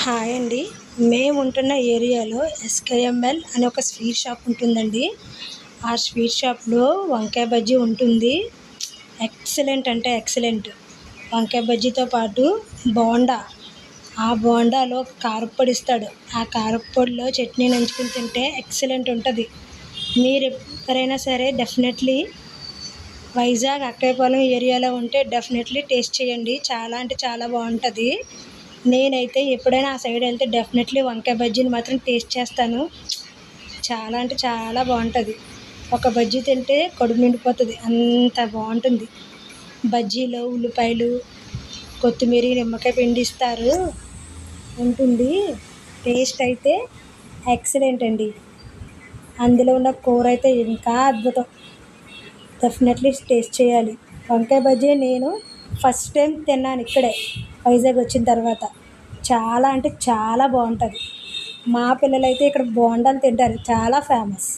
Hi అండి. మేము ఉంటున్న ఏరియాలో ఎస్కేఎంఎల్ అనే ఒక స్వీట్ షాప్ ఉంటుందండి. ఆ స్వీట్ షాప్లో వంకాయ బజ్జీ ఉంటుంది. ఎక్సలెంట్ అంటే ఎక్సలెంట్. వంకాయ బజ్జీతో పాటు బోండా, ఆ బోండాలో కారప్పొడి ఇస్తాడు. ఆ కారప్పొడిలో చట్నీ నంచుకుని తింటే ఎక్సలెంట్ ఉంటుంది. మీరు ఎవరైనా సరే డెఫినెట్లీ వైజాగ్ అక్కయ్యపాలెం ఏరియాలో ఉంటే డెఫినెట్లీ టేస్ట్ చేయండి. చాలా అంటే చాలా బాగుంటుంది. నేనైతే ఎప్పుడైనా ఆ సైడ్ వెళ్తే డెఫినెట్లీ వంకాయ బజ్జీని మాత్రం టేస్ట్ చేస్తాను. చాలా అంటే చాలా బాగుంటుంది. ఒక బజ్జీ తింటే కడుపు నిండిపోతుంది, అంత బాగుంటుంది. బజ్జీలో ఉల్లిపాయలు, కొత్తిమీర, నిమ్మకాయ పిండి ఇస్తారు. ఉంటుంది. టేస్ట్ అయితే ఎక్సలెంట్ అండి. అందులో ఉన్న కూర అయితే ఇంకా అద్భుతం. డెఫినెట్లీ టేస్ట్ చేయాలి. వంకాయ బజ్జీ నేను ఫస్ట్ టైం తిన్నాను ఇక్కడే, వైజాగ్ వచ్చిన తర్వాత. చాలా అంటే చాలా బాగుంటుంది. మా పిల్లలైతే ఇక్కడ బోండాలు తింటారు, చాలా ఫేమస్.